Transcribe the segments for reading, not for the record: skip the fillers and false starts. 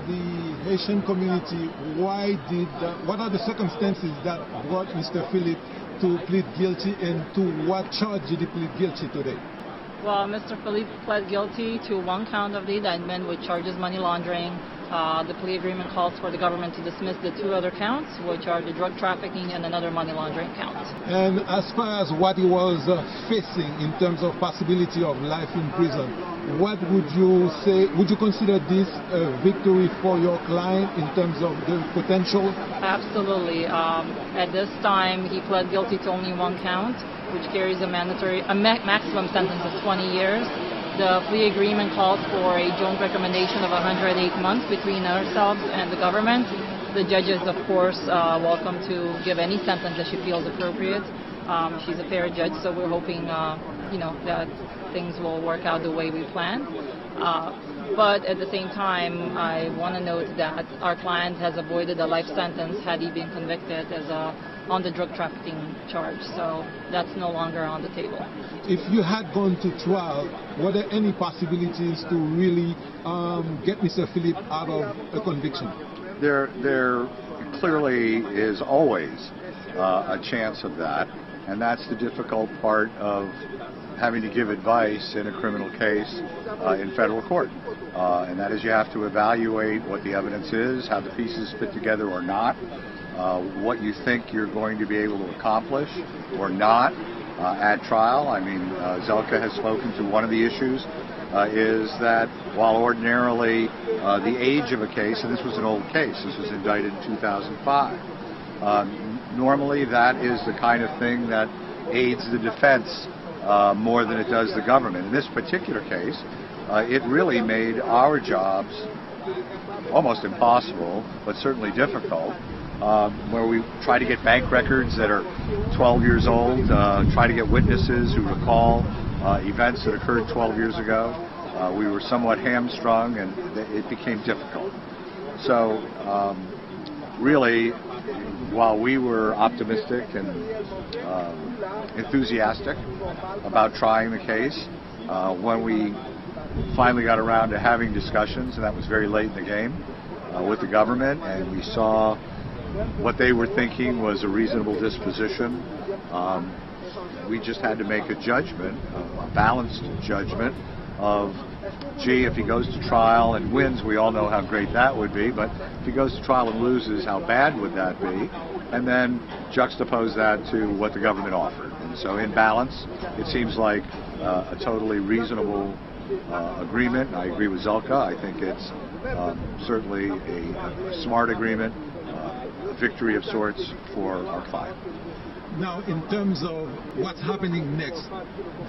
the Haitian community, what are the circumstances that brought Mr. Philippe to plead guilty, and to what charge did he plead guilty today? Well, Mr. Philippe pled guilty to one count of the indictment, which charges money laundering. The plea agreement calls for the government to dismiss the two other counts, which are the drug trafficking and another money laundering count. And as far as what he was facing in terms of possibility of life in prison, what would you say? Would you consider this a victory for your client in terms of the potential? Absolutely. At this time, he pled guilty to only one count, which carries a maximum sentence of 20 years. The plea agreement calls for a joint recommendation of 108 months between ourselves and the government. The judge is, of course, welcome to give any sentence that she feels appropriate. She's a fair judge, so we're hoping, that things will work out the way we plan. But at the same time, I want to note that our client has avoided a life sentence had he been convicted on the drug trafficking charge. So that's no longer on the table. If you had gone to trial, were there any possibilities to really get Mr. Philippe out of a conviction? There clearly is always a chance of that, and that's the difficult part of having to give advice in a criminal case in federal court. And that is, you have to evaluate what the evidence is, how the pieces fit together or not, what you think you're going to be able to accomplish or not at trial. I mean, Zelka has spoken to one of the issues is that while ordinarily the age of a case, and this was an old case, this was indicted in 2005, normally that is the kind of thing that aids the defense more than it does the government. In this particular case, it really made our jobs almost impossible, but certainly difficult, where we try to get bank records that are 12 years old, try to get witnesses who recall events that occurred 12 years ago. We were somewhat hamstrung, and it became difficult. So really, while we were optimistic and enthusiastic about trying the case, when we finally got around to having discussions, and that was very late in the game, with the government, and we saw what they were thinking was a reasonable disposition, we just had to make a judgment, a balanced judgment of, gee, if he goes to trial and wins, we all know how great that would be, but if he goes to trial and loses, how bad would that be? And then juxtapose that to what the government offered. And so in balance, it seems like a totally reasonable agreement. I agree with Zelka. I think it's certainly a smart agreement, a victory of sorts for our client. Now, in terms of what's happening next,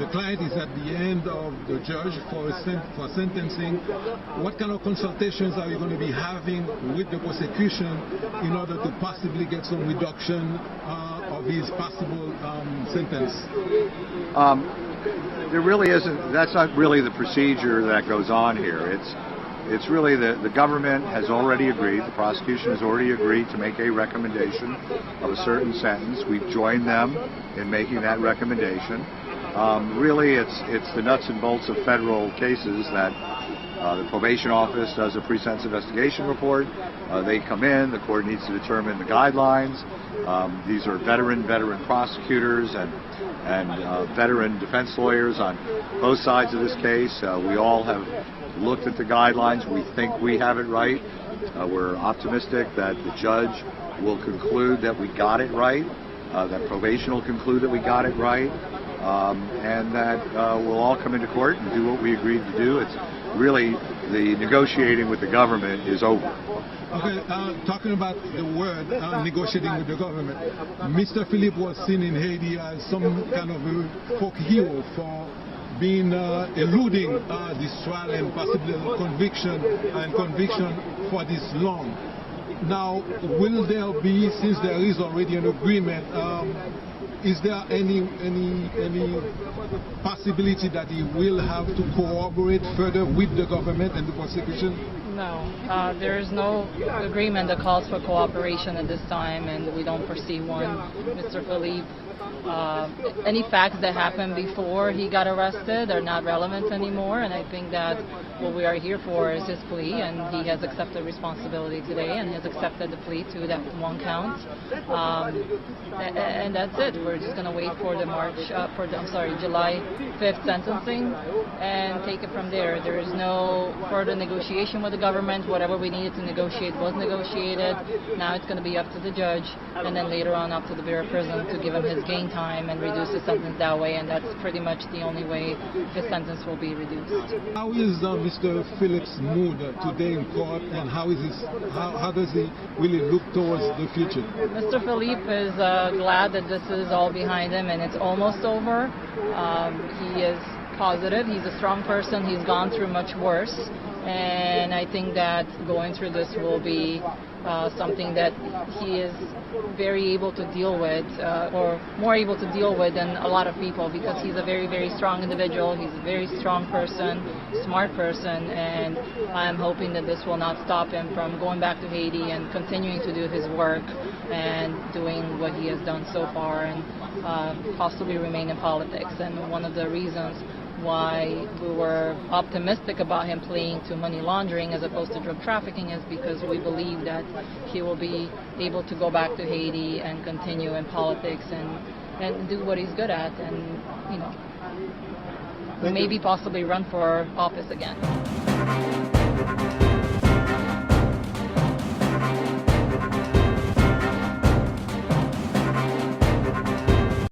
the client is at the end of the judge for sentencing. What kind of consultations are you going to be having with the prosecution in order to possibly get some reduction of his possible sentence? There really isn't. That's not really the procedure that goes on here. It's really the government has already agreed, the prosecution has already agreed to make a recommendation of a certain sentence. We've joined them in making that recommendation. Really, it's the nuts and bolts of federal cases that the probation office does a pre-sentence investigation report. They come in, the court needs to determine the guidelines. These are veteran prosecutors and veteran defense lawyers on both sides of this case. We all have looked at the guidelines. We think we have it right. We're optimistic that the judge will conclude that we got it right, that probation will conclude that we got it right, and that we'll all come into court and do what we agreed to do. It's really, the negotiating with the government is over. Okay, talking about the word negotiating with the government, Mr. Philippe was seen in Haiti as some kind of a folk hero for been eluding this trial and possibly conviction for this long. Now, will there be, since there is already an agreement, is there any possibility that he will have to cooperate further with the government and the prosecution? No, there is no agreement that calls for cooperation at this time, and we don't foresee one. Mr. Philippe, any facts that happened before he got arrested are not relevant anymore, and I think that what we are here for is his plea, and he has accepted responsibility today, and he has accepted the plea to that one count, and that's it. We're just going to wait for the July 5th sentencing and take it from there. There is no further negotiation with the government. Whatever we needed to negotiate was negotiated. Now it's going to be up to the judge, and then later on up to the Bureau of Prisons to give him his gain time and reduce his sentence that way, and that's pretty much the only way his sentence will be reduced. How is Mr. Phillips' mood today in court, and how does he really look towards the future? Mr. Philippe is glad that this is all behind him and it's almost over. He is positive. He's a strong person. He's gone through much worse, and I think that going through this will be something that he is very able to deal with, or more able to deal with than a lot of people, because he's a very, very strong individual. He's a very strong person, smart person, and I'm hoping that this will not stop him from going back to Haiti and continuing to do his work and doing what he has done so far, and possibly remain in politics. And one of the reasons why we were optimistic about him pleading to money laundering as opposed to drug trafficking is because we believe that he will be able to go back to Haiti and continue in politics and do what he's good at, and maybe possibly run for office again.